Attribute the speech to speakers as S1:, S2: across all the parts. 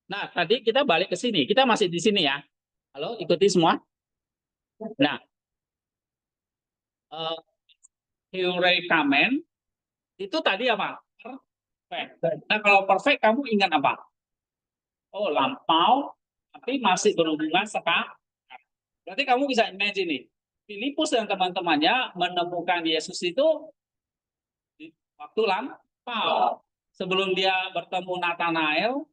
S1: Nah, tadi kita balik ke sini. Kita masih di sini ya. Halo, ikuti semua. Nah, uh, Heurekamen itu tadi apa? Perfect. Nah, kalau perfect kamu ingat apa? Oh, lampau, tapi masih berhubungan sekarang. Berarti kamu bisa imagine nih. Filipus dan teman-temannya menemukan Yesus itu di waktu lampau. Sebelum dia bertemu Nathanael,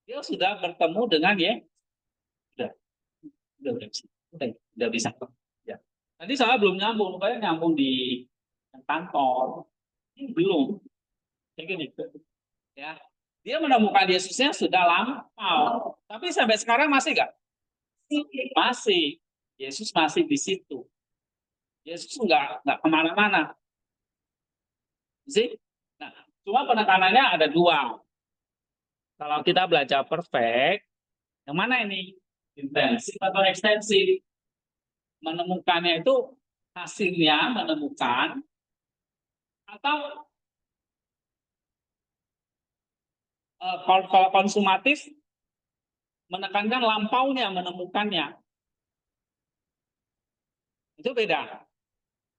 S1: dia sudah bertemu dengan sudah, udah bisa. Ya. Tadi saya belum nyambung, rupanya nyambung di kantor. Ini belum. Kayak gini. Ya. Dia menemukan Yesusnya sudah lampau. Tapi sampai sekarang masih nggak? Masih. Yesus masih di situ. Yesus nggak kemana-mana. Sih? Nah, cuma penekanannya ada dua. Kalau kita belajar perfect, yang mana ini? Intensif atau ekstensif? Menemukannya itu hasilnya menemukan atau kalau konsumatif menekankan lampaunya menemukannya itu beda.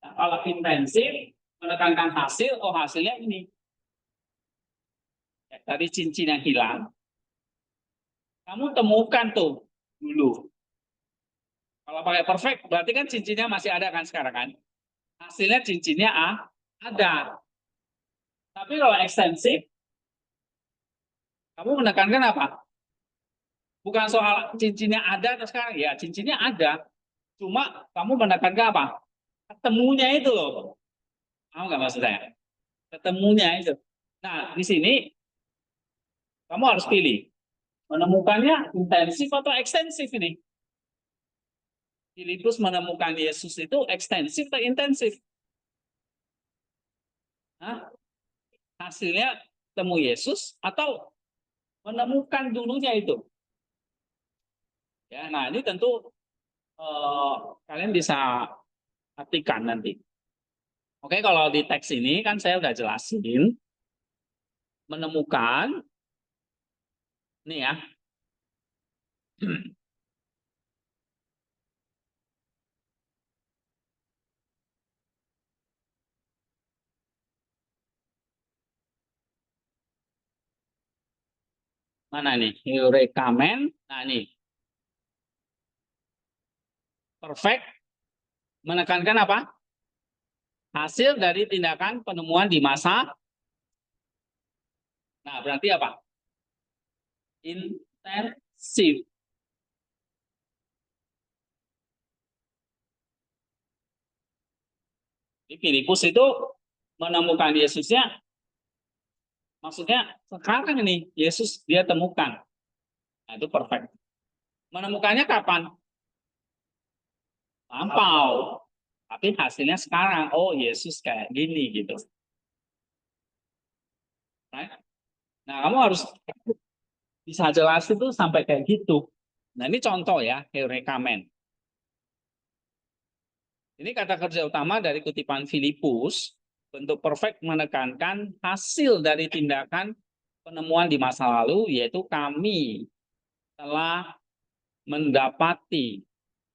S1: Nah, kalau intensif menekankan hasil, oh hasilnya ini. Ya, tadi cincin yang hilang, kamu temukan tuh dulu. Kalau pakai perfect berarti kan cincinnya masih ada kan sekarang kan? Hasilnya cincinnya ada. Tapi kalau ekstensif, kamu menekankan apa? Bukan soal cincinnya ada atau sekarang ya, cincinnya ada. Cuma kamu menekankan apa? Ketemunya itu loh. Kamu nggak maksud saya? Ketemunya itu. Nah, di sini kamu harus pilih. Menemukannya intensif atau ekstensif ini. Filipus menemukan Yesus itu ekstensif atau intensif? Hah? Hasilnya temu Yesus atau menemukan dulunya itu? Ya, nah ini tentu kalian bisa artikan nanti. Oke, kalau di teks ini kan saya udah jelasin menemukan nih ya. Mana nih? Heurekamen. Nah, nih. Perfect menekankan apa? Hasil dari tindakan penemuan di masa. Nah, berarti apa? Intensif. Di Filipus itu menemukan Yesusnya, maksudnya sekarang ini Yesus dia temukan. Nah, itu perfect. Menemukannya kapan? Lampau. Tapi hasilnya sekarang, oh Yesus kayak gini gitu. Right? Nah, kamu harus bisa jelas itu sampai kayak gitu. Nah, ini contoh ya, heurekamen. Ini kata kerja utama dari kutipan Filipus. Bentuk perfect menekankan hasil dari tindakan penemuan di masa lalu, yaitu kami telah mendapati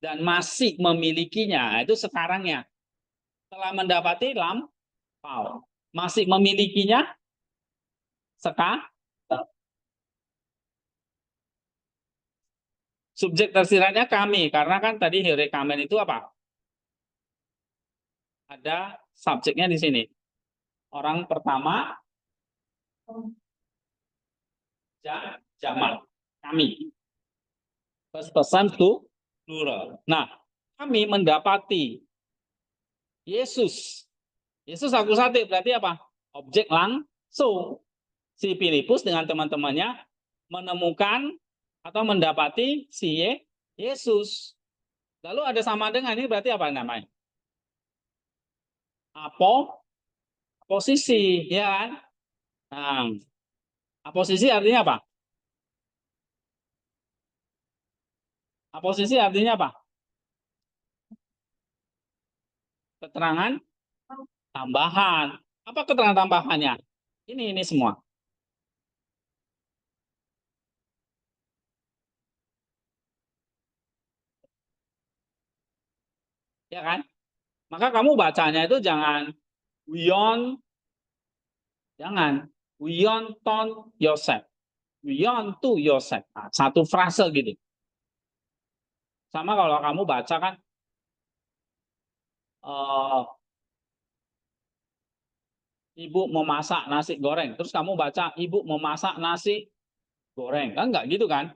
S1: dan masih memilikinya. Itu sekarangnya. Telah mendapati lampau. Masih memilikinya sekarang. Subjek tersiratnya kami, karena kan tadi heurekamen itu apa? Ada subjeknya di sini. Orang pertama, zaman. Kami. First person to plural. Nah, kami mendapati Yesus. Yesus akusatif berarti apa? Objek langsung. Si Filipus dengan teman-temannya menemukan atau mendapati si Yesus. Lalu ada sama dengan ini berarti apa namanya? Posisi, ya kan? Nah, aposisi artinya apa? Aposisi artinya apa? Keterangan tambahan. Apa keterangan tambahannya? Ini semua. Ya kan? Maka kamu bacanya itu jangan Wion, jangan Wion ton Yosef, Wion to Yosef. Nah, satu frase gitu. Sama kalau kamu baca kan eh, ibu memasak nasi goreng, terus kamu baca ibu memasak nasi goreng, kan nggak gitu kan?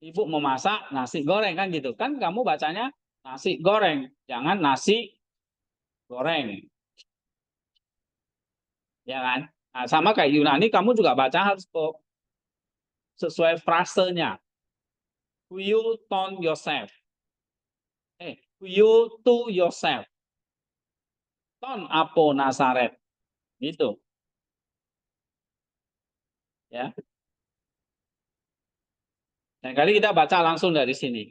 S1: Ibu memasak nasi goreng kan gitu kan? Kamu bacanya nasi goreng, jangan nasi goreng, ya kan? Nah, sama kayak Yunani, kamu juga baca harus sesuai frasenya. You ton yourself, you to yourself, ton apo Nazaret, gitu, ya. Dan kali kita baca langsung dari sini.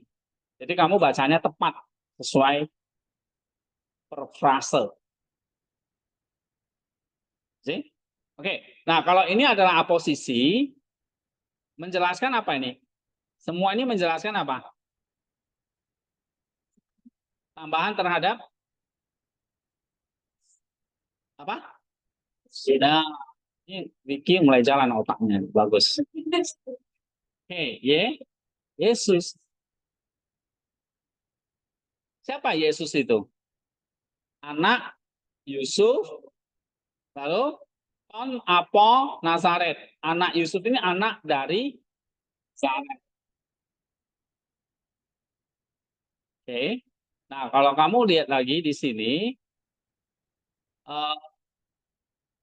S1: Jadi kamu bacanya tepat sesuai per frase. See? Oke. Nah, kalau ini adalah aposisi, menjelaskan apa ini? Semua ini menjelaskan apa? Tambahan terhadap apa? Nah, ini Vicky mulai jalan otaknya. Bagus. Oke, Yesus. Siapa Yesus itu? Anak Yusuf, lalu on Apo Nazaret. Anak Yusuf ini anak dari Nazaret. Oke. Nah, kalau kamu lihat lagi di sini,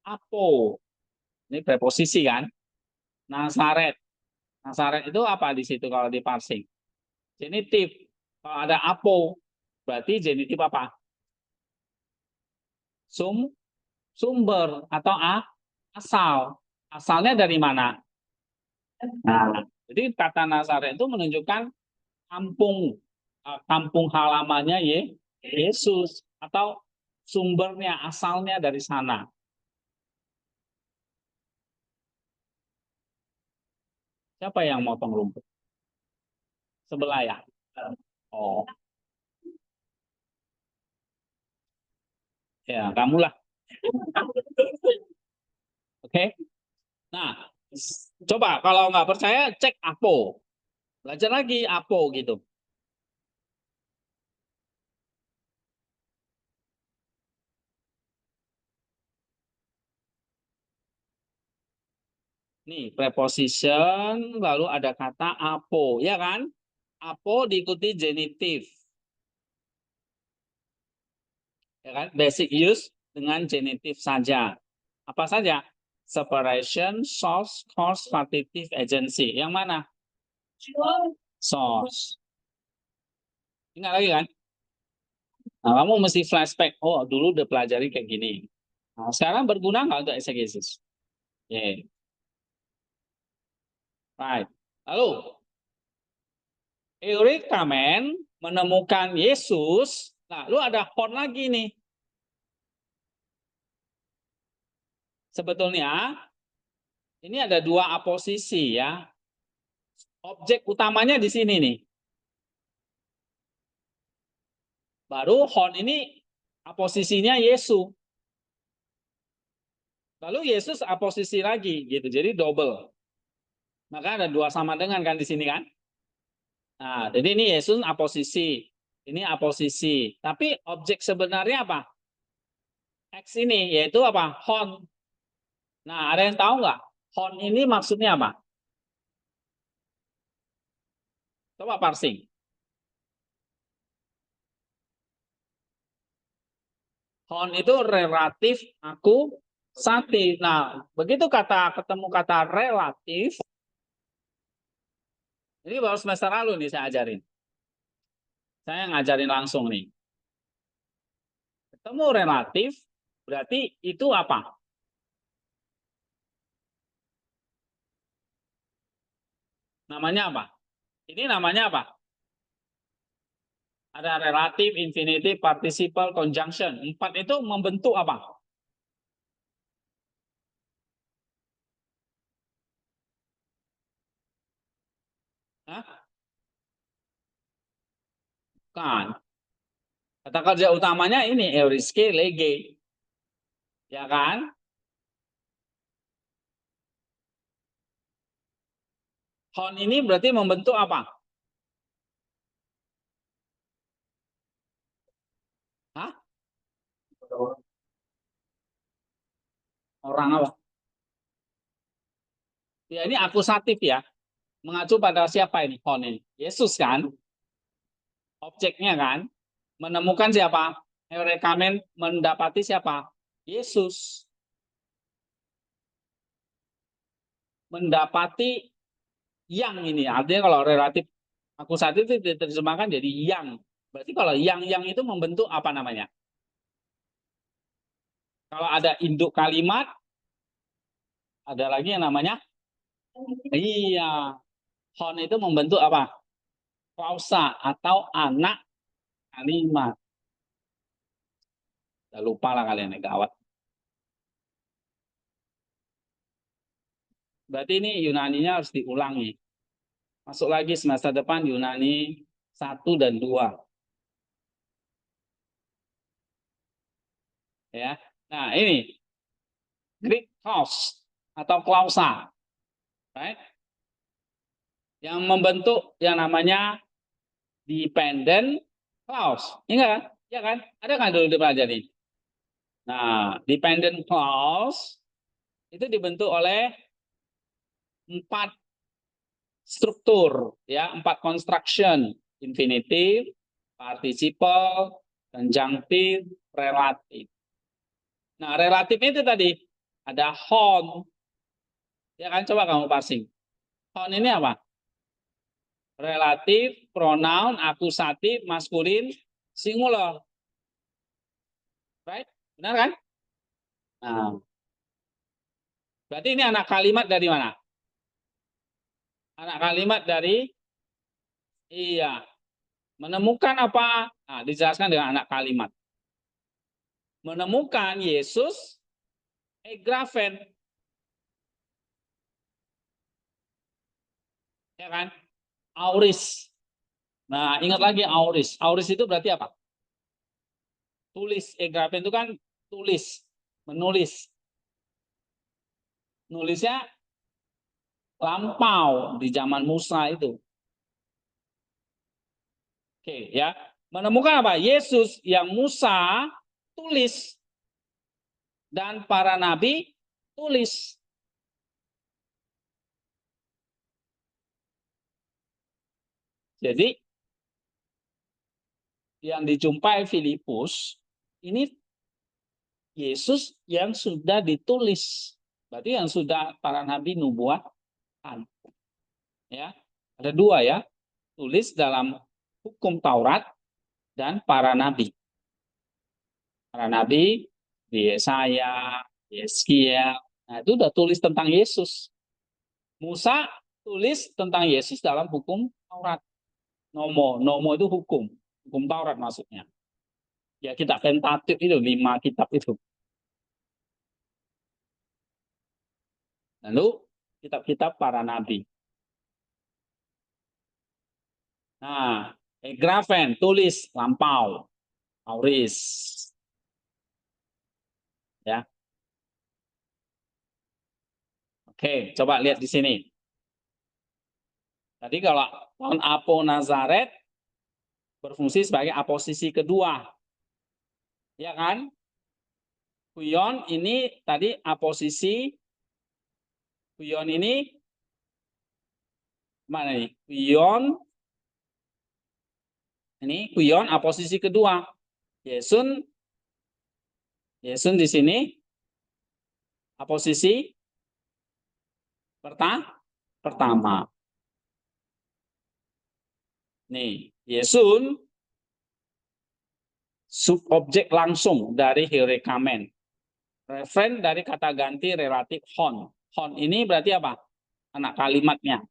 S1: Apo, ini preposisi kan? Nazaret. Nazaret itu apa di situ kalau di parsing? Genitif. Kalau ada Apo, berarti genitif apa? Sumber atau asal. Asalnya dari mana? Nah, jadi kata Nazaret itu menunjukkan kampung, kampung halamannya Yesus atau sumbernya, asalnya dari sana. Siapa yang motong rumput? Sebelah ya. Oh, ya kamulah. Oke. Nah, coba kalau nggak percaya cek Apo, belajar lagi Apo gitu. Nih, preposition, lalu ada kata apo, ya kan? Apo diikuti genitif, ya kan? Basic use dengan genitif saja. Apa saja? Separation, source, cause, partitive, agency. Yang mana? Source. Ingat lagi kan? Nah, kamu mesti flashback. Oh, dulu udah pelajari kayak gini. Nah, sekarang berguna nggak untuk exegesis? Yeah. Right. Lalu, Eureka Man menemukan Yesus. Lalu ada horn lagi nih. Sebetulnya ini ada dua aposisi ya. Objek utamanya di sini nih. Baru horn ini aposisinya Yesus. Lalu Yesus aposisi lagi gitu. Jadi double. Maka ada dua sama dengan kan di sini kan. Nah, jadi ini Yesus aposisi. Ini aposisi. Tapi objek sebenarnya apa? X ini yaitu apa? Horn. Nah, ada yang tahu nggak? Horn ini maksudnya apa? Coba parsing. Horn itu relatif akusatif. Nah, begitu ketemu kata relatif, ini baru semester lalu nih saya ajarin. Saya ngajarin langsung nih. Ketemu relatif, berarti itu apa? Namanya apa? Ini namanya apa? Ada relatif, infinitive, participle, conjunction. Empat itu membentuk apa? Hah? Bukan. Kata kerja utamanya ini euriske lege. Ya kan? Hon ini berarti membentuk apa? Hah? Orang apa? Ya ini akusatif ya. Mengacu pada siapa ini? Hon ini. Yesus kan? Objeknya kan? Menemukan siapa? Eurekamen mendapati siapa? Yesus. Mendapati yang ini. Artinya kalau relatif akusatif itu diterjemahkan jadi yang. Berarti kalau yang itu membentuk apa namanya? Kalau ada induk kalimat, ada lagi yang namanya iya. Hon itu membentuk apa? Klausa atau anak kalimat. Udah lupa lah kalian ya, gawat. Berarti ini Yunaninya harus diulangi. Masuk lagi semester depan Yunani 1 dan 2. Ya. Nah, ini Greek clause atau klausa. Right? Yang membentuk yang namanya dependent clause. Ingat kan? Ya kan? Ada kan dulu dipelajari? Nah, dependent clause itu dibentuk oleh 4 struktur, ya, 4 construction, infinitive, participle, conjunctive, relatif. Nah, relatif itu tadi ada hon, ya kan? Coba kamu parsing. Hon ini apa? Relatif, pronoun, akusatif, maskulin, singular. Right? Benar kan? Nah, berarti ini anak kalimat dari mana? Anak kalimat dari iya. Menemukan apa? Nah, dijelaskan dengan anak kalimat. Menemukan Yesus egrafen. Ya kan? Auris. Nah, ingat lagi auris. Auris itu berarti apa? Tulis. Egrafen itu kan tulis, menulis. Nulisnya lampau di zaman Musa itu. Oke, ya. Menemukan apa? Yesus yang Musa tulis dan para nabi tulis. Jadi yang dijumpai Filipus ini Yesus yang sudah ditulis. Berarti yang sudah para nabi nubuatkan. Ya. Ada 2 ya. Tulis dalam hukum Taurat dan para nabi. Para nabi di Yesaya, Yeskiel. Nah, itu udah tulis tentang Yesus. Musa tulis tentang Yesus dalam hukum Taurat. Nomo itu hukum Taurat maksudnya. Ya kitab Pentatik itu 5 kitab itu. Lalu kitab-kitab para nabi. Nah, egrafen tulis lampau, auris. Ya. Oke, coba lihat di sini. Tadi kalau tahun Apo Nazaret berfungsi sebagai aposisi kedua. Ya kan? Huion ini tadi aposisi. Huion ini mana nih? Huion aposisi kedua. Yesun di sini aposisi pertama. Nih, Yesun subobjek langsung dari heurekamen. Referen dari kata ganti relatif hon. Hon ini berarti apa? Anak kalimatnya.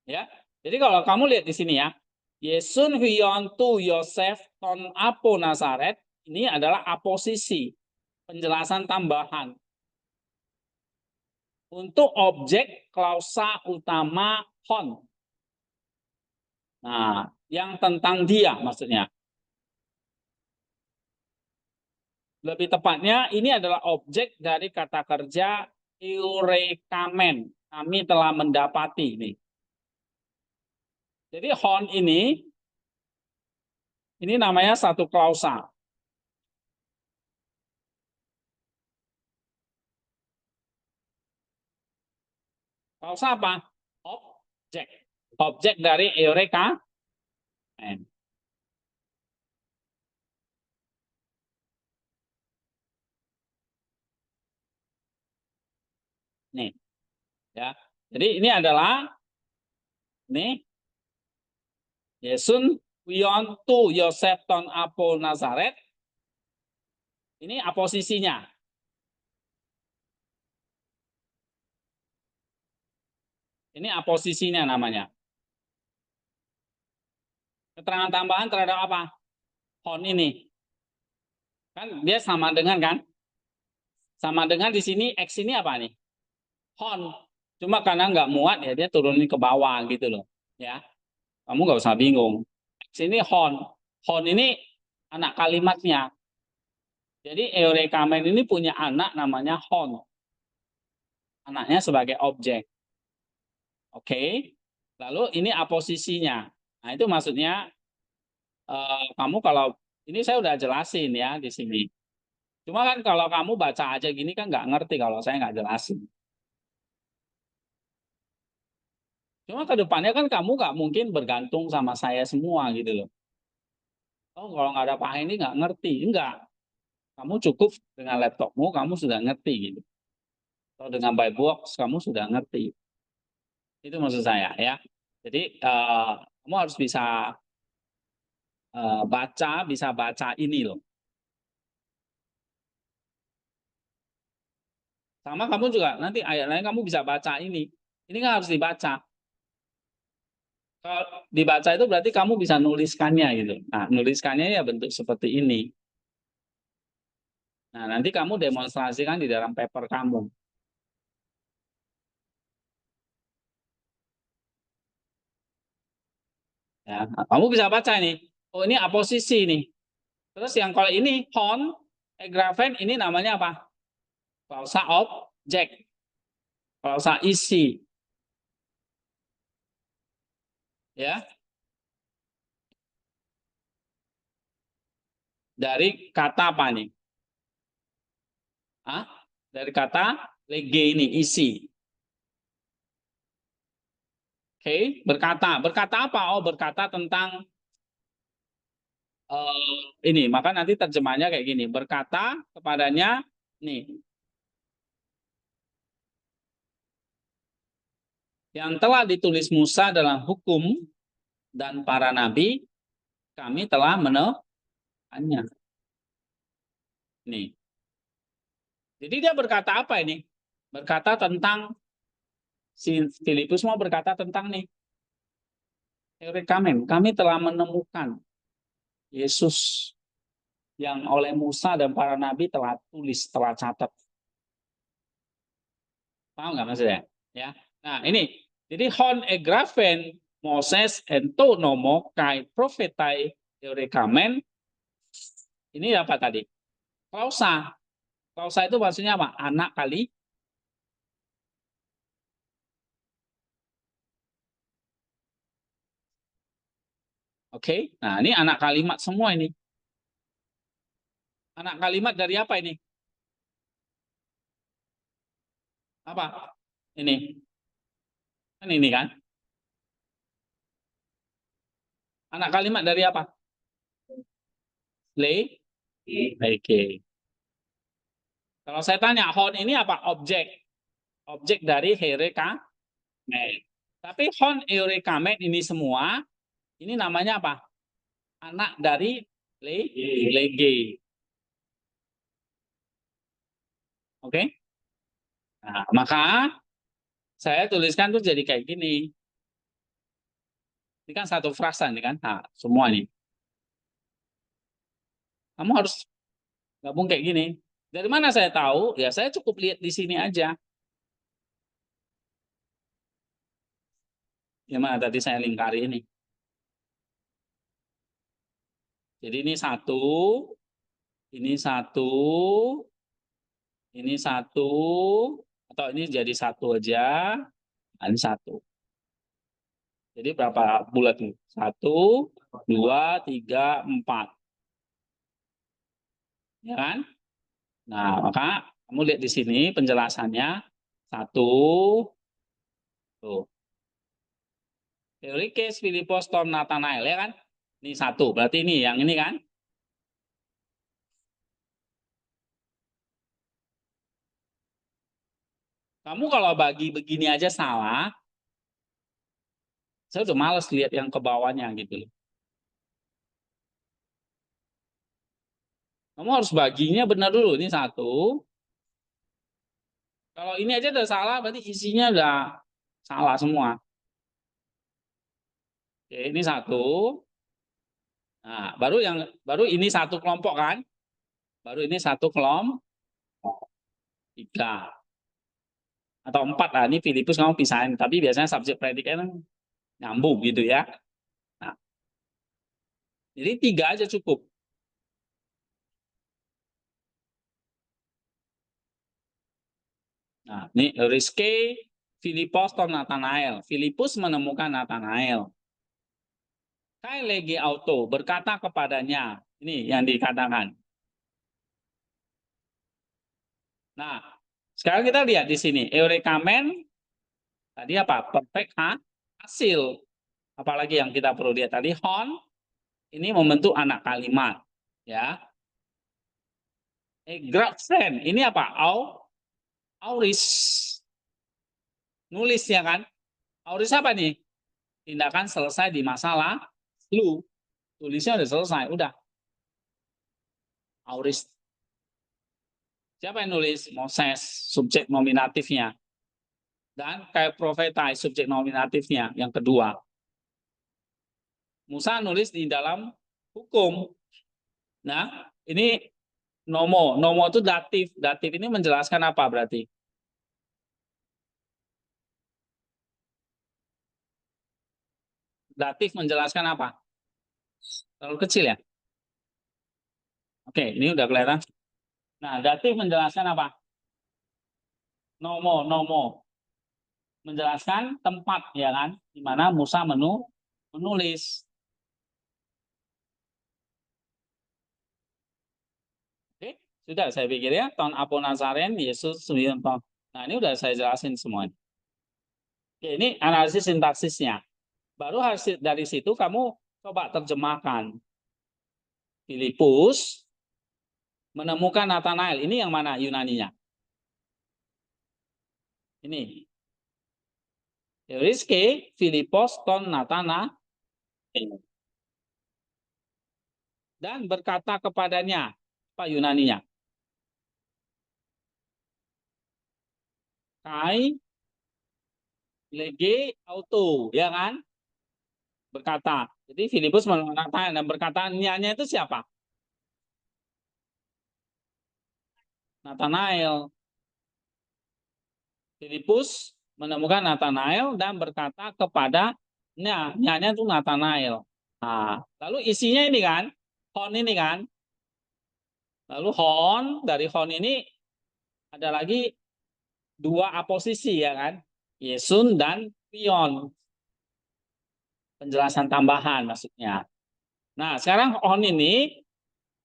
S1: Ya. Jadi kalau kamu lihat di sini ya, Yesun Huion tu Yosef ton Apo Nazaret ini adalah aposisi, penjelasan tambahan untuk objek klausa utama hon. Nah, yang tentang dia maksudnya. Lebih tepatnya, ini adalah objek dari kata kerja eurekamen. Kami telah mendapati ini. Jadi hon ini namanya satu klausa. Klausa apa? Objek. Objek dari eureka. Nih, ya. Jadi ini adalah nih Yesun Wion tu Yosef ton Apo Nazaret. Ini aposisinya. Ini aposisinya namanya. Keterangan tambahan terhadap apa? Hon ini. Kan dia sama dengan kan? Sama dengan di sini X ini apa nih? Hon. Cuma karena nggak muat ya dia turunin ke bawah gitu loh. Ya, kamu nggak usah bingung. X ini hon. Hon ini anak kalimatnya. Jadi eurekamen ini punya anak namanya hon. Anaknya sebagai objek. Oke. Lalu ini aposisinya. Nah, itu maksudnya kamu kalau ini saya udah jelasin ya di sini. Cuma kan kalau kamu baca aja gini kan nggak ngerti kalau saya nggak jelasin. Cuma ke depannya kan kamu nggak mungkin bergantung sama saya semua gitu loh. Oh, kalau nggak ada Pak ini nggak ngerti. Enggak. Kamu cukup dengan laptopmu, kamu sudah ngerti gitu. Atau dengan Bytebox, kamu sudah ngerti. Itu maksud saya ya. Jadi kamu harus bisa bisa baca ini loh. Sama kamu juga nanti ayat lain kamu bisa baca ini. Ini kan harus dibaca. Kalau dibaca itu berarti kamu bisa nuliskannya gitu. Nah, nuliskannya ya bentuk seperti ini. Nah, nanti kamu demonstrasikan di dalam paper kamu. Ya, kamu bisa baca ini. Oh, ini aposisi nih. Terus yang kalau ini hon, egrafen ini namanya apa? Klausa objek. Klausa isi. Ya, dari kata apa nih? Ah, dari kata lege ini isi. Oke, berkata. Berkata apa? Oh, berkata tentang ini. Maka nanti terjemahnya kayak gini. Berkata kepadanya, nih, yang telah ditulis Musa dalam hukum dan para nabi, kami telah menemukannya. Nih. Jadi dia berkata apa ini? Berkata tentang si Filipus mau berkata tentang nih. Kami telah menemukan Yesus yang oleh Musa dan para nabi telah tulis, telah catat. Paham nggak maksudnya? Ya. Nah ini, jadi hon egrafen Moses ento nomo kai profetai eurekamen ini apa tadi? Klausa. Klausa itu maksudnya apa? Anak kali. Oke. Nah ini anak kalimat semua ini. Anak kalimat dari apa ini? Apa? Ini. Kan ini kan? Anak kalimat dari apa? Le. Oke. Kalau saya tanya, hon ini apa? Objek. Objek dari hereka. Tapi hon eurekamen ini semua, ini namanya apa? Anak dari lege. Oke? Nah, maka saya tuliskan tuh jadi kayak gini. Ini kan satu frasa nih kan. Nah, semua ini. Kamu harus gabung kayak gini. Dari mana saya tahu? Ya saya cukup lihat di sini aja. Gimana tadi saya lingkari ini. Jadi ini satu, ini satu, ini satu, atau ini jadi satu aja, ini satu. Jadi berapa bulat nih? 1, 2, 3, 4. Ya kan? Nah, maka kamu lihat di sini penjelasannya. Satu, tuh. Teori case Philippos Tom Nathanael, ya kan? Ini satu, berarti ini yang ini kan? Kamu kalau bagi begini aja salah, saya udah males lihat yang ke bawahnya gitu. Kamu harus baginya benar dulu. Ini satu. Kalau ini aja udah salah, berarti isinya udah salah semua. Oke, ini satu. Nah, baru ini satu kelompok kan? Baru ini satu kelompok. 3 atau 4 lah. Ini Filipus kamu pisahin. Tapi biasanya subjek predikat kan nyambung gitu ya. Nah, jadi 3 aja cukup. Nah, ini Rizky, Filipos, atau Nathanael. Filipus menemukan Nathanael. Kai legi auto berkata kepadanya. Ini yang dikatakan. Nah, sekarang kita lihat di sini. Eurekamen tadi apa? Perfect hasil. Apalagi yang kita perlu lihat tadi. Hon ini membentuk anak kalimat. Ya. Grafsen ini apa? Auris. Nulis ya kan? Auris apa nih? Tindakan selesai di masalah lu. Tulisnya udah selesai, udah. Auris. Siapa yang nulis? Moses, subjek nominatifnya. Dan kayak profetai, subjek nominatifnya yang kedua. Musa nulis di dalam hukum. Nah, ini nomo. Nomo itu datif. Datif ini menjelaskan apa berarti? Datif menjelaskan apa? Terlalu kecil ya? Oke, ini udah kelihatan. Nah, datif menjelaskan apa? Nomo, nomo. Menjelaskan tempat, ya kan? Di mana Musa menulis. Oke, sudah saya pikir ya. Ton Aponazaren, Yesus 9 tahun. Nah, ini udah saya jelasin semuanya. Oke, ini analisis sintaksisnya. Baru hasil dari situ kamu coba terjemahkan. Filipus menemukan Nathanael. Ini yang mana Yunaninya? Ini. Rizke, Filipos, ton Nathanael. Dan berkata kepadanya. Apa Yunaninya? Kai lege auto. Ya kan? Berkata. Jadi Filipus menemukan Nathanael. Dan berkataannya itu siapa? Nathanael. Filipus menemukan Nathanael dan berkata kepadanya, nyanya itu Nathanael. Nah, lalu isinya ini kan, hon ini kan. Lalu hon, dari hon ini ada lagi 2 aposisi ya kan. Yesun dan pion. Penjelasan tambahan maksudnya. Nah, sekarang hon ini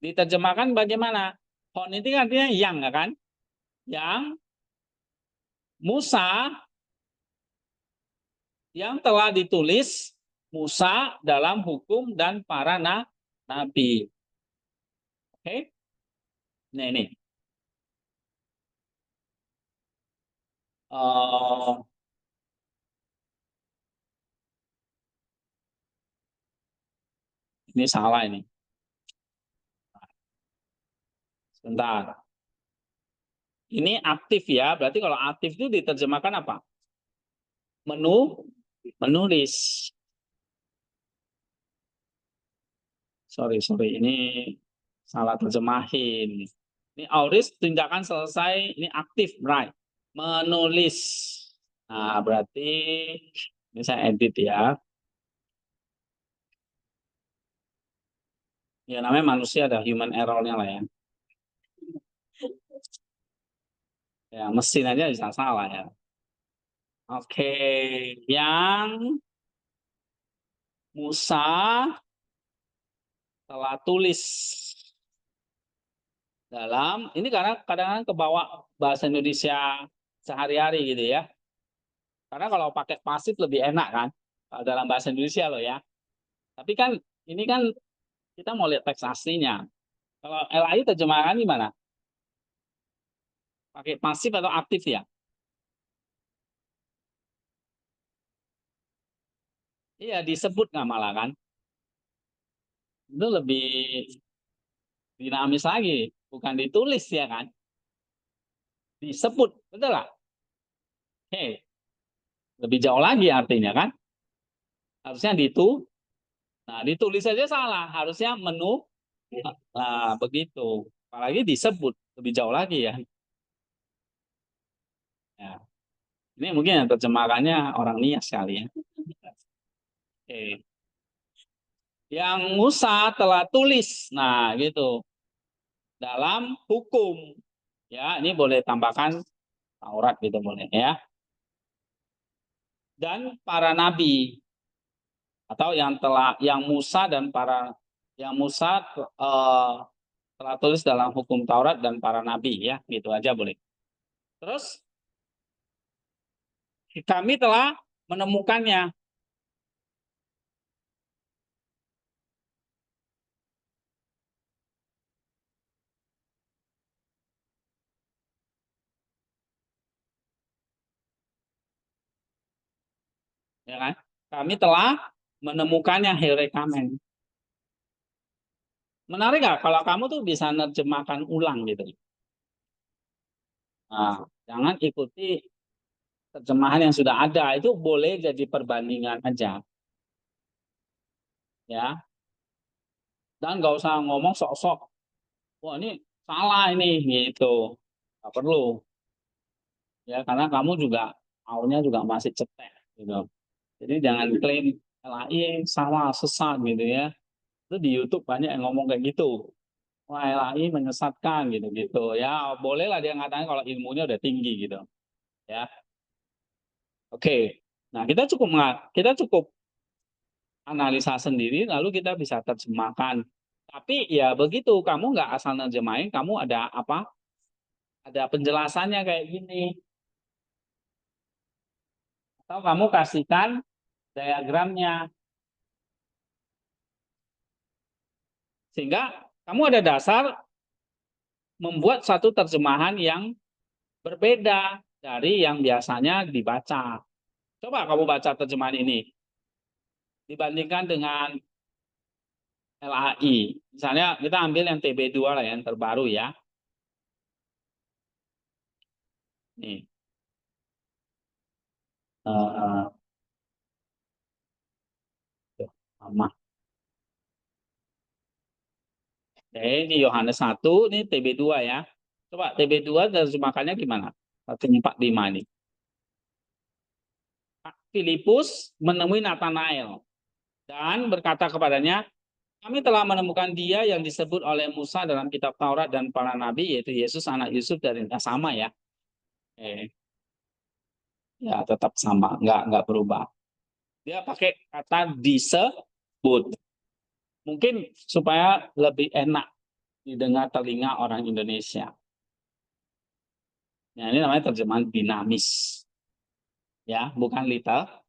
S1: diterjemahkan bagaimana? Hon ini artinya yang ya kan. Yang Musa yang telah ditulis Musa dalam hukum dan para nabi. Oke. Nah, ini. Ini salah ini. Sebentar. Ini aktif ya. Berarti kalau aktif itu diterjemahkan apa? Menulis. Sorry. Ini salah terjemahin. Ini auris tindakan selesai. Ini aktif, right? Menulis. Nah, berarti ini saya edit ya. Ya namanya manusia ada human error-nya lah ya. Ya mesin aja bisa salah ya. Oke, yang Musa telah tulis dalam ini karena kadang-kadang kebawa bahasa Indonesia sehari-hari gitu ya. Karena kalau pakai pasif lebih enak kan dalam bahasa Indonesia loh ya. Tapi kan ini kan kita mau lihat teks aslinya. Kalau LAI terjemahan gimana? Pakai pasif atau aktif ya? Iya disebut nggak malah kan? Itu lebih dinamis lagi, bukan ditulis ya kan? Disebut, betul lah. Hei, lebih jauh lagi artinya kan? Harusnya nah ditulis saja salah, harusnya menu. Nah begitu. Apalagi disebut lebih jauh lagi ya. Ya. Ini mungkin yang terjemahannya orang Nias kali ya. Oke. Yang Musa telah tulis. Nah, gitu. Dalam hukum. Ya, ini boleh tambahkan Taurat gitu boleh ya. Dan para nabi atau yang Musa dan para yang Musa telah tulis dalam hukum Taurat dan para nabi ya, gitu aja boleh. Terus kami telah menemukannya. Ya kan? Kami telah menemukannya Herekamen. Menarik nggak kalau kamu tuh bisa nerjemahkan ulang gitu. Nah, jangan ikuti terjemahan yang sudah ada, itu boleh jadi perbandingan aja ya. Dan nggak usah ngomong sok-sok, wah ini salah ini gitu. Nggak perlu ya, karena kamu juga awalnya juga masih cetek gitu. Jadi jangan klaim LAI salah sesat gitu ya. Itu di YouTube banyak yang ngomong kayak gitu. Wah LAI menyesatkan gitu-gitu. Ya bolehlah dia ngatakan kalau ilmunya udah tinggi gitu. Ya, oke. Nah kita cukup analisa sendiri, lalu kita bisa terjemahkan. Tapi ya begitu, kamu nggak asal nerjemahin, kamu ada apa? Ada penjelasannya kayak gini. Atau kamu kasihkan diagramnya. Sehingga kamu ada dasar membuat satu terjemahan yang berbeda dari yang biasanya dibaca. Coba kamu baca terjemahan ini. Dibandingkan dengan LAI. Misalnya kita ambil yang TB2 lah yang terbaru ya. Nih. Uh, uh, ini Yohanes 1, ini TB2 ya. Coba TB2 terjemahkannya gimana? 145 ini. Filipus menemui Nathanael dan berkata kepadanya, kami telah menemukan dia yang disebut oleh Musa dalam kitab Taurat dan para nabi, yaitu Yesus anak Yusuf dari sama ya. Ya tetap sama, nggak berubah. Dia pakai kata disebut. Mungkin supaya lebih enak didengar telinga orang Indonesia. Nah, ini namanya terjemahan dinamis. Ya, bukan literal.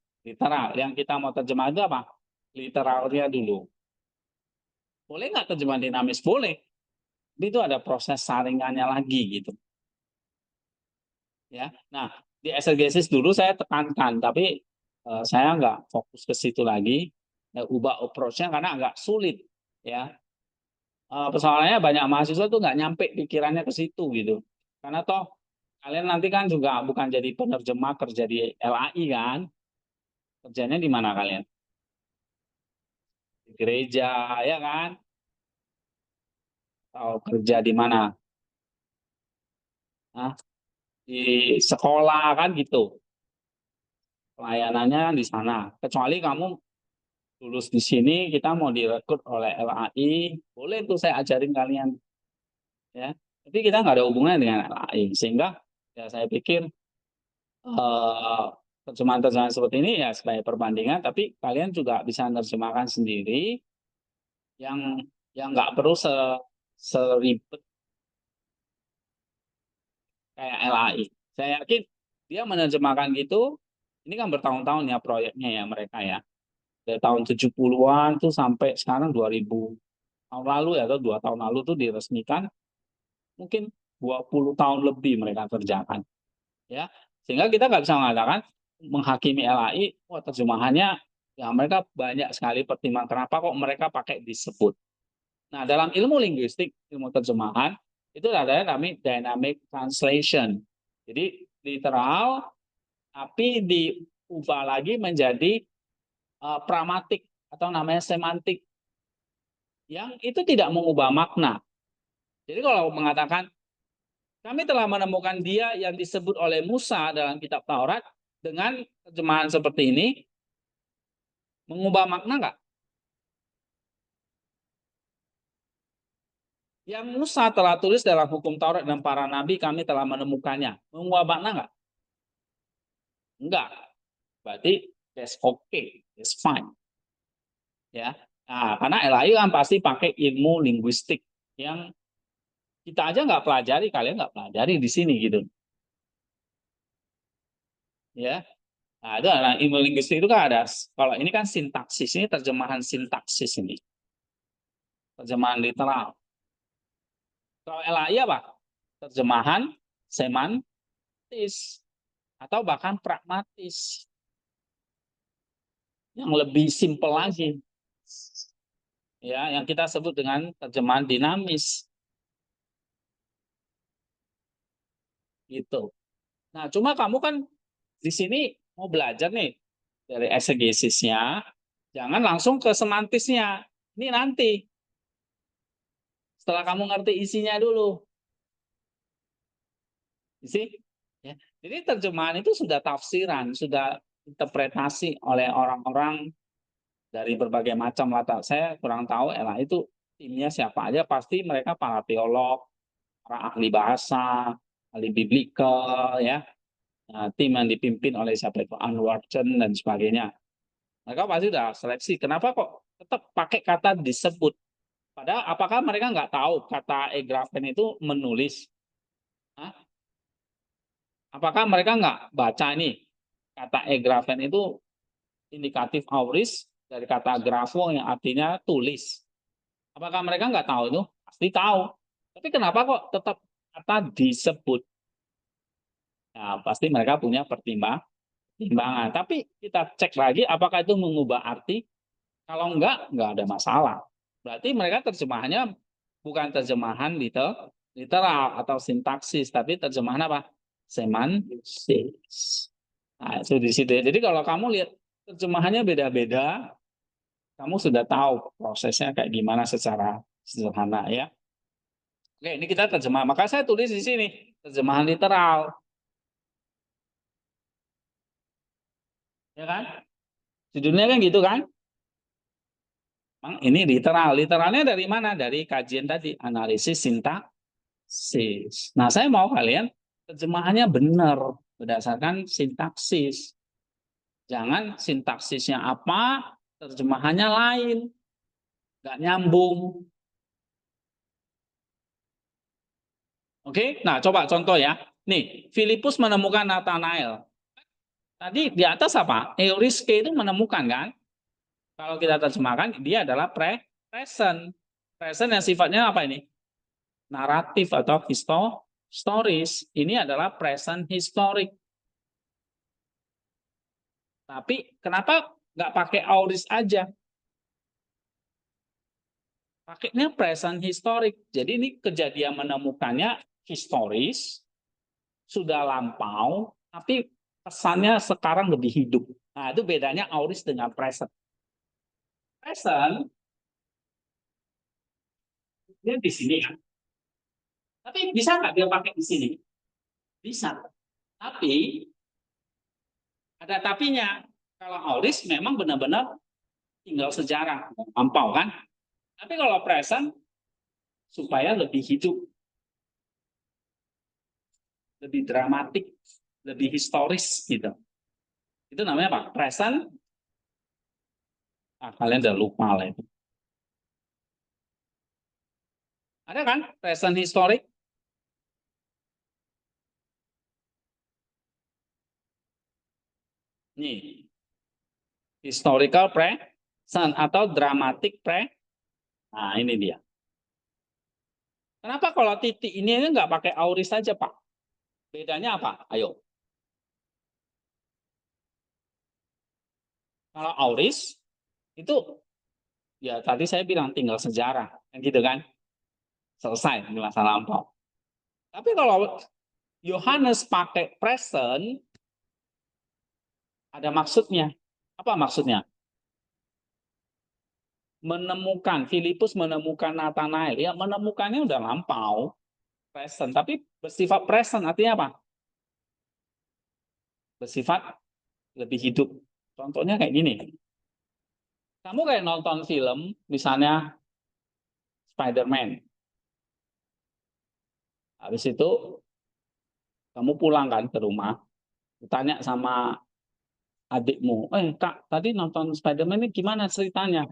S1: Yang kita mau terjemah itu apa? Literalnya dulu. Boleh nggak terjemahan dinamis? Boleh. Tapi itu ada proses saringannya lagi gitu. Ya. Nah, di exegesis dulu saya tekankan, tapi saya nggak fokus ke situ lagi. Ubah approach-nya karena agak sulit. Ya. Persoalannya banyak mahasiswa tuh nggak nyampe pikirannya ke situ gitu. Karena toh kalian nanti kan juga bukan jadi penerjemah kerja di LAI kan. Kerjanya di mana kalian? Di gereja ya kan? Atau kerja di mana? Nah, di sekolah kan gitu. Pelayanannya di sana. Kecuali kamu lulus di sini, kita mau direkrut oleh LAI, boleh tuh saya ajarin kalian, ya. Tapi kita nggak ada hubungannya dengan LAI, sehingga ya saya pikir terjemahan-terjemahan seperti ini ya sebagai perbandingan, tapi kalian juga bisa menerjemahkan sendiri yang nggak perlu seribet kayak LAI. Saya yakin dia menerjemahkan gitu, ini kan bertahun-tahun ya proyeknya ya mereka ya. Dari tahun 70-an tuh sampai sekarang 2000 tahun lalu ya atau 2 tahun lalu tuh diresmikan, mungkin 20 tahun lebih mereka kerjakan ya, sehingga kita nggak bisa mengatakan menghakimi LAI, wah terjemahannya ya mereka banyak sekali pertimbangan kenapa kok mereka pakai disebut. Nah, dalam ilmu linguistik, ilmu terjemahan itu ada namanya dynamic translation, jadi literal tapi diubah lagi menjadi pragmatik atau namanya semantik yang itu tidak mengubah makna. Jadi kalau mengatakan kami telah menemukan dia yang disebut oleh Musa dalam kitab Taurat dengan terjemahan seperti ini, mengubah makna nggak? Yang Musa telah tulis dalam hukum Taurat dan para nabi kami telah menemukannya. Mengubah makna nggak? Enggak. Berarti that's okay, that's fine. Ya. Nah, karena LAI kan pasti pakai ilmu linguistik yang kita aja nggak pelajari, kalian nggak pelajari di sini gitu. Ya. Nah, itu ilmu linguistik itu kan ada. Kalau ini kan sintaksis, ini terjemahan sintaksis ini. Terjemahan literal. Kalau LAI apa? Terjemahan semantis atau bahkan pragmatis yang lebih simpel lagi. Ya, yang kita sebut dengan terjemahan dinamis. Gitu. Nah, cuma kamu kan di sini mau belajar nih dari eksegesisnya, jangan langsung ke semantisnya. Ini nanti setelah kamu ngerti isinya dulu. Isi? Ya. Jadi terjemahan itu sudah tafsiran, sudah interpretasi oleh orang-orang dari berbagai macam latar. Saya kurang tahu LA itu timnya siapa aja, pasti mereka para teolog, para ahli bahasa, ahli biblical, ya. Nah, tim yang dipimpin oleh siapa itu Anwar Chen dan sebagainya. Mereka pasti sudah seleksi. Kenapa kok tetap pakai kata disebut? Padahal apakah mereka nggak tahu kata egrafen itu menulis? Hah? Apakah mereka nggak baca ini kata egrafen itu indikatif auris dari kata grafo yang artinya tulis? Apakah mereka nggak tahu itu? Pasti tahu. Tapi kenapa kok tetap kata disebut? Nah, pasti mereka punya pertimbangan. Tapi kita cek lagi apakah itu mengubah arti. Kalau nggak ada masalah. Berarti mereka terjemahannya bukan terjemahan literal atau sintaksis, tapi terjemahan apa? Semantis. Nah, itu di situ. Jadi kalau kamu lihat terjemahannya beda-beda, kamu sudah tahu prosesnya kayak gimana secara sederhana ya. Oke, ini kita terjemah. Maka saya tulis di sini terjemahan literal, ya kan? Judulnya kan gitu kan? Ini literal. Literalnya dari mana? Dari kajian tadi, analisis sintaksis. Nah, saya mau kalian terjemahannya benar berdasarkan sintaksis. Jangan sintaksisnya apa, terjemahannya lain. Nggak nyambung. Oke, nah coba contoh ya. Nih, Filipus menemukan Nathanael. Tadi di atas apa? Euriske itu menemukan kan? Kalau kita terjemahkan, dia adalah present. Present yang sifatnya apa ini? Naratif atau stories. Ini adalah present historic. Tapi kenapa nggak pakai auris aja? Pakainya present historic. Jadi ini kejadian menemukannya historis, sudah lampau, tapi pesannya sekarang lebih hidup. Nah, itu bedanya auris dengan present. Present, dia di sini kan. Tapi bisa nggak dia pakai di sini? Bisa. Tapi ada tapinya. Kalau auris memang benar-benar tinggal sejarah, lampau kan. Tapi kalau present supaya lebih hidup, lebih dramatik, lebih historis gitu. Itu namanya apa? Present. Kalian udah lupa lah itu. Ada kan present historic? Nih, historical present atau dramatic present. Nah, ini dia. Kenapa kalau titik ini nggak pakai auris saja, Pak? Bedanya apa? Ayo. Kalau auris itu ya tadi saya bilang tinggal sejarah, gitu kan? Selesai di masa lampau. Tapi kalau Yohanes pakai present, ada maksudnya. Apa maksudnya? Menemukan, Filipus menemukan Nathanael. Ya, menemukannya udah lampau, present. Tapi bersifat present, artinya apa? Bersifat lebih hidup. Contohnya kayak gini. Kamu kayak nonton film, misalnya Spider-Man. Habis itu, kamu pulang kan ke rumah, tanya sama adikmu, Kak, tadi nonton Spider-Man ini gimana ceritanya?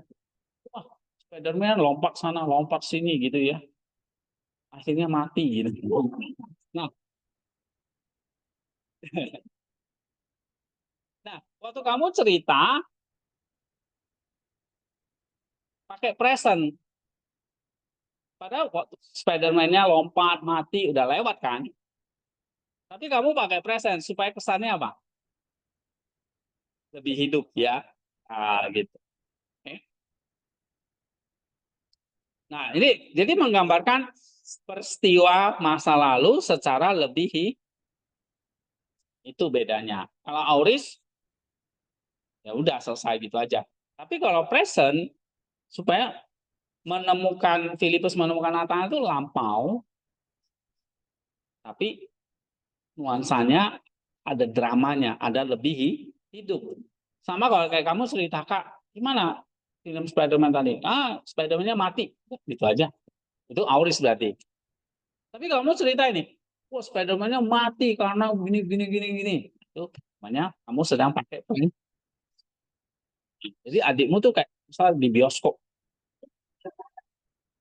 S1: Wah, Spider-Man lompat sana, lompat sini gitu ya. Akhirnya mati gitu. Nah, nah, waktu kamu cerita pakai present, padahal waktu Spider-Man-nya lompat mati udah lewat kan? Tapi kamu pakai present supaya kesannya apa? Lebih hidup ya. Gitu. Oke. Nah, ini jadi menggambarkan peristiwa masa lalu secara lebih itu bedanya. Kalau auris ya udah selesai gitu aja. Tapi kalau present supaya menemukan Filipus menemukan Nathanael itu lampau, tapi nuansanya ada dramanya, ada lebih hidup. Sama kalau kayak kamu cerita, Kak, gimana film Spider-Man tadi? Spider-Man-nya mati, gitu aja. Itu auris berarti. Tapi kalau kamu cerita ini, wah Spider-Man-nya mati karena gini gini gini gini. Itu namanya kamu sedang pakai pen. Jadi adikmu tuh kayak misal di bioskop.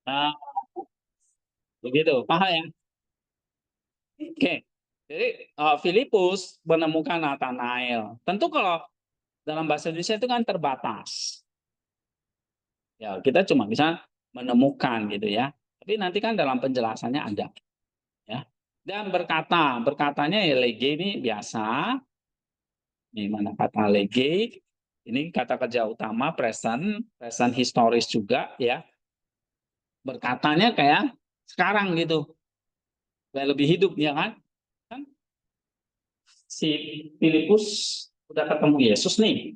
S1: Nah, begitu, paham ya? Oke. Jadi Filipus menemukan Nathanael. Tentu kalau dalam bahasa Indonesia itu kan terbatas. Ya, kita cuma bisa menemukan gitu ya. Tapi nanti kan dalam penjelasannya ada ya. Dan berkatanya ya lege ini biasa. Ini mana kata lege? Ini kata kerja utama present historis juga ya. Berkatanya kayak sekarang gitu. Kayak lebih hidup ya kan? Kan si Filipus udah ketemu Yesus nih.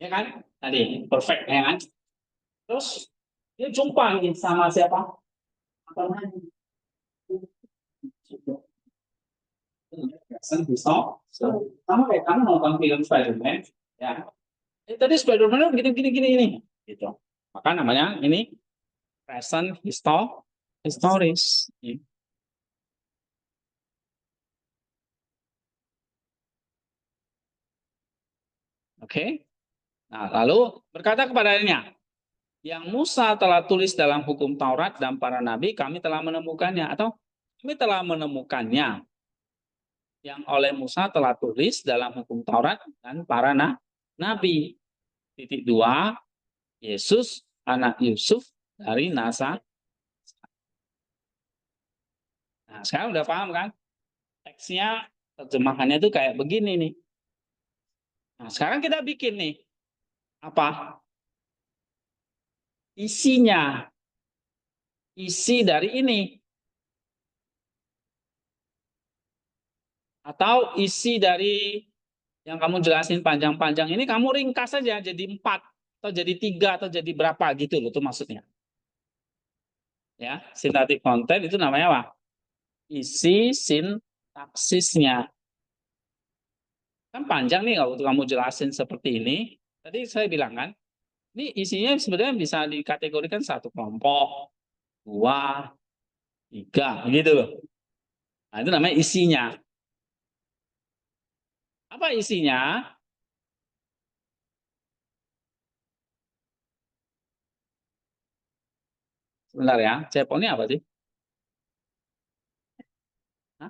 S1: Ya kan? Tadi perfect ya kan? Terus dia jumpa nih sama siapa? Kamu kayak kamu nonton film Spider-Man, ya. Tadi Spider-Man gini gini gini ini, gitu. Maka namanya ini present historis. Oke. Nah, lalu berkata kepadanya, yang Musa telah tulis dalam hukum Taurat dan para nabi, kami telah menemukannya. Atau kami telah menemukannya. Yang oleh Musa telah tulis dalam hukum Taurat dan para nabi. Titik dua, Yesus, anak Yusuf dari Nazaret. Nah, sekarang udah paham kan? Teksnya, terjemahannya itu kayak begini nih. Nah, sekarang kita bikin nih. Apa? Isinya. Isi dari ini. Atau isi dari yang kamu jelasin panjang-panjang ini kamu ringkas saja jadi 4 atau jadi 3 atau jadi berapa gitu loh itu maksudnya. Ya, sintaktik konten itu namanya apa? Isi sintaksisnya. Kan panjang nih kalau kamu jelasin seperti ini. Tadi saya bilang kan, Ini isinya sebenarnya bisa dikategorikan satu kelompok, 2, 3, gitu loh. Nah, itu namanya isinya. Apa isinya? Sebentar ya, cepolnya apa sih? Hah?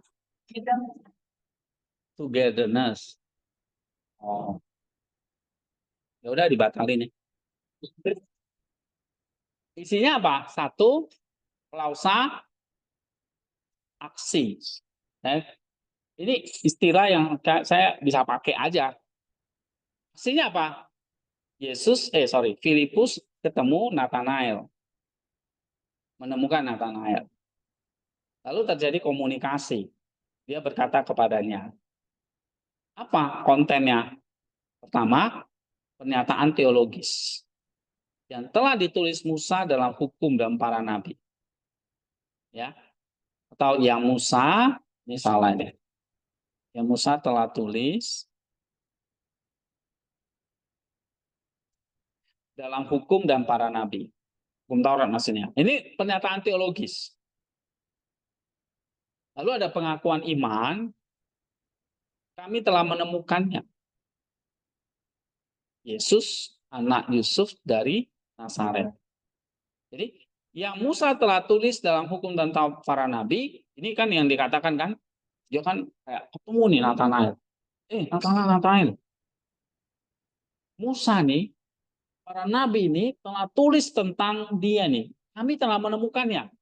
S1: Togetherness. Oh, ya udah dibatalin ya. Isinya apa? Satu, klausa aksi. Nah, ini istilah yang saya bisa pakai aja. Aksinya apa? Filipus ketemu Nathanael, menemukan Nathanael. Lalu terjadi komunikasi. Dia berkata kepadanya, apa kontennya? Pertama, pernyataan teologis yang telah ditulis Musa dalam hukum dan para nabi. Ya, atau yang Musa, ini salah deh. Yang Musa telah tulis dalam hukum dan para nabi. Hukum Taurat maksudnya. Ini pernyataan teologis. Lalu ada pengakuan iman, kami telah menemukannya. Yesus, anak Yusuf dari Nazaret. Jadi, yang Musa telah tulis dalam hukum dan para nabi, ini kan yang dikatakan kan, dia kan kayak ketemu nih Nathanael. Nathanael. Musa nih, para nabi ini telah tulis tentang dia nih. Kami telah menemukannya.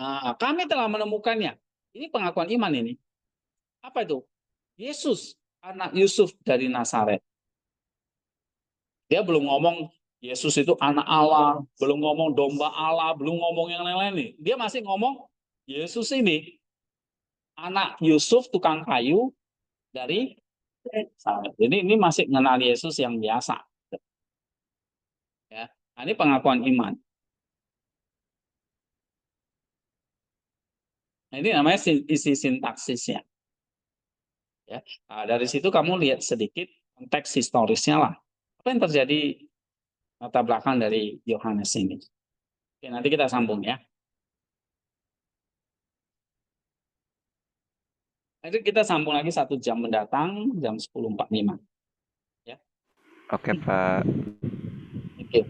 S1: Nah, kami telah menemukannya. Ini pengakuan iman ini. Apa itu? Yesus, anak Yusuf dari Nazaret. Dia belum ngomong Yesus itu anak Allah, belum ngomong domba Allah, belum ngomong yang lain-lain nih. Dia masih ngomong Yesus ini anak Yusuf tukang kayu dari Nazaret. Jadi ini masih mengenal Yesus yang biasa. Ya, nah, ini pengakuan iman. Nah, ini namanya isi sintaksisnya. Ya, nah, dari situ kamu lihat sedikit konteks historisnya lah. Apa yang terjadi latar belakang dari Yohanes ini? Oke, nanti kita sambung ya. Nanti kita sambung lagi 1 jam mendatang, jam 10.45. Ya.
S2: Oke, Pak.
S1: Thank you.